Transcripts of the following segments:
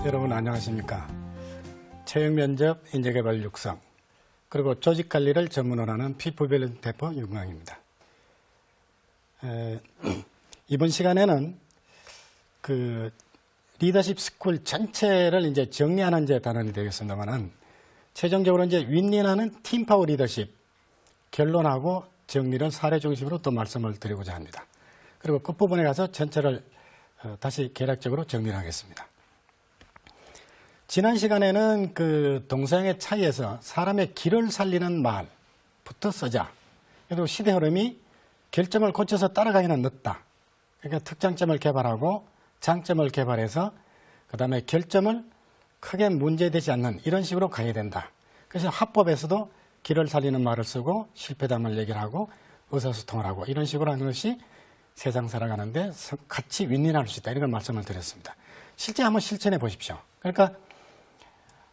여러분 안녕하십니까. 채용면접, 인재개발 육성, 그리고 조직관리를 전문으로 하는 피플밸런스 대표 윤광입니다. 이번 시간에는 그 리더십 스쿨 전체를 이제 정리하는 이제 단원이 되겠습니다만은 최종적으로 이제 윈윈하는 팀파워 리더십 결론하고 정리를 사례 중심으로 또 말씀을 드리고자 합니다. 그리고 끝부분에 가서 전체를 다시 개략적으로 정리를 하겠습니다. 지난 시간에는 그 동서양의 차이에서 사람의 길을 살리는 말부터 쓰자. 그리고 시대 흐름이 결점을 고쳐서 따라가기는 늦다. 그러니까 특장점을 개발하고 장점을 개발해서 그 다음에 결점을 크게 문제되지 않는 이런 식으로 가야 된다. 그래서 합법에서도 길을 살리는 말을 쓰고 실패담을 얘기를 하고 의사소통을 하고 이런 식으로 하는 것이 세상 살아가는데 같이 윈윈할 수 있다. 이런 걸 말씀을 드렸습니다. 실제 한번 실천해 보십시오. 그러니까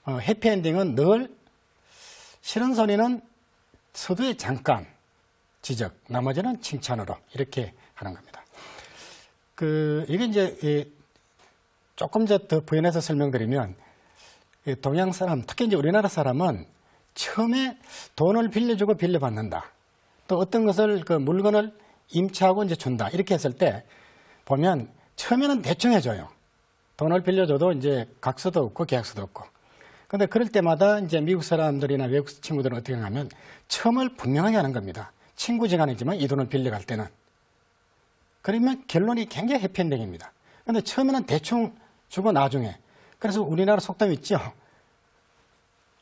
해피엔딩은 늘 싫은 소리는 서두에 잠깐 지적, 나머지는 칭찬으로 이렇게 하는 겁니다. 이게 이제 조금 더 부연해서 설명드리면 동양 사람, 특히 이제 우리나라 사람은 처음에 돈을 빌려주고 빌려받는다. 또 어떤 것을 그 물건을 임차하고 이제 준다. 이렇게 했을 때 보면 처음에는 대충 해줘요. 돈을 빌려줘도 이제 각서도 없고 계약서도 없고. 근데 그럴 때마다 이제 미국 사람들이나 외국 친구들은 어떻게 하냐면 처음을 분명하게 하는 겁니다. 친구지간이지만 이 돈을 빌려갈 때는. 그러면 결론이 굉장히 해피엔딩입니다. 근데 처음에는 대충 주고 나중에. 그래서 우리나라 속담 있죠.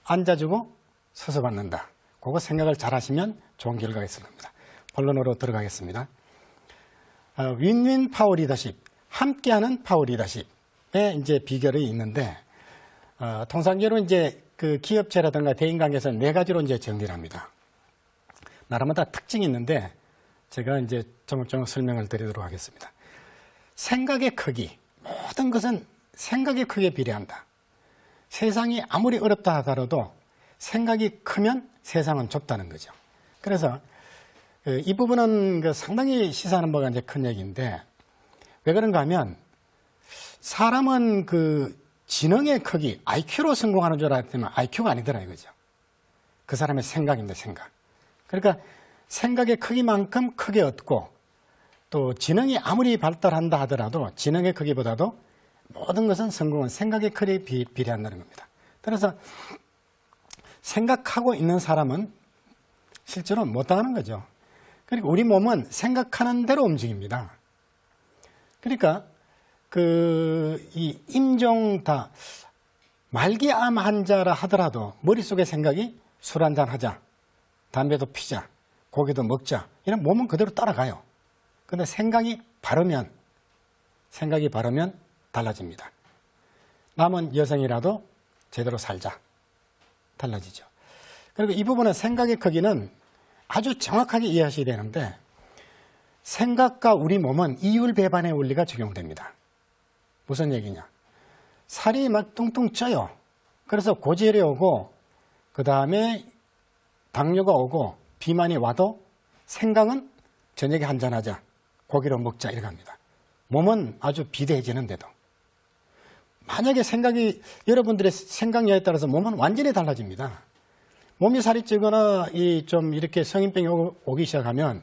앉아주고 서서 받는다. 그거 생각을 잘 하시면 좋은 결과가 있을 겁니다. 본론으로 들어가겠습니다. 윈윈 파워 리더십, 함께하는 파워 리더십의 이제 비결이 있는데, 통상적으로 이제 그 기업체라든가 대인관계에서 네 가지로 이제 정리를 합니다. 나라마다 특징이 있는데, 제가 이제 조목조목 설명을 드리도록 하겠습니다. 생각의 크기, 모든 것은 생각의 크기에 비례한다. 세상이 아무리 어렵다 하더라도 생각이 크면 세상은 좁다는 거죠. 그래서 이 부분은 상당히 시사하는 바가 이제 큰 얘기인데 왜 그런가 하면 사람은 그 지능의 크기, IQ로 성공하는 줄 알았지만 IQ가 아니더라 이거죠. 그 사람의 생각입니다, 생각. 그러니까 생각의 크기만큼 크게 얻고 또 지능이 아무리 발달한다 하더라도 지능의 크기보다도 모든 것은 성공은 생각의 크기에 비례한다는 겁니다. 그래서 생각하고 있는 사람은 실제로 못당하는 거죠. 그리고 우리 몸은 생각하는 대로 움직입니다. 그러니까 이 임종다 말기암 환자라 하더라도 머릿속에 생각이 술 한잔 하자, 담배도 피자, 고기도 먹자 이런 몸은 그대로 따라가요. 그런데 생각이 바르면 달라집니다. 남은 여성이라도 제대로 살자. 달라지죠. 그리고 이 부분은 생각의 크기는 아주 정확하게 이해하셔야 되는데 생각과 우리 몸은 이율배반의 원리가 적용됩니다. 무슨 얘기냐. 살이 막 뚱뚱 쪄요. 그래서 고지혈이 오고 그 다음에 당뇨가 오고 비만이 와도 생각은 저녁에 한잔하자. 고기로 먹자 이렇게 합니다. 몸은 아주 비대해지는데도. 만약에 여러분들의 생각량에 따라서 몸은 완전히 달라집니다. 몸이 살이 찌거나 좀 이렇게 성인병이 오기 시작하면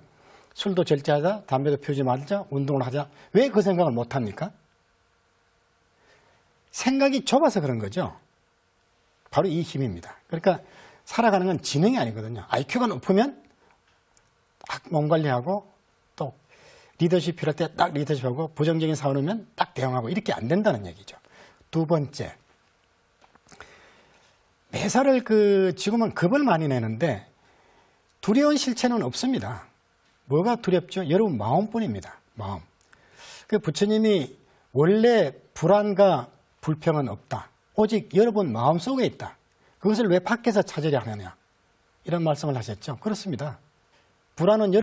술도 절제하자, 담배도 피우지 말자, 운동을 하자. 왜 그 생각을 못 합니까? 생각이 좁아서 그런 거죠. 바로 이 힘입니다. 그러니까 살아가는 건 지능이 아니거든요. IQ가 높으면 딱 몸 관리하고 또 리더십 필요할 때 딱 리더십하고 부정적인 상황이 오면 딱 대응하고 이렇게 안 된다는 얘기죠. 두 번째, 매사를 지금은 겁을 많이 내는데 두려운 실체는 없습니다. 뭐가 두렵죠? 여러분 마음뿐입니다. 마음. 부처님이 원래 불안과 불평은 없다. 오직 여러분 마음속에 있다. 그것을 왜 밖에서 찾으려 하느냐. 이런 말씀을 하셨죠. 그렇습니다. 불안은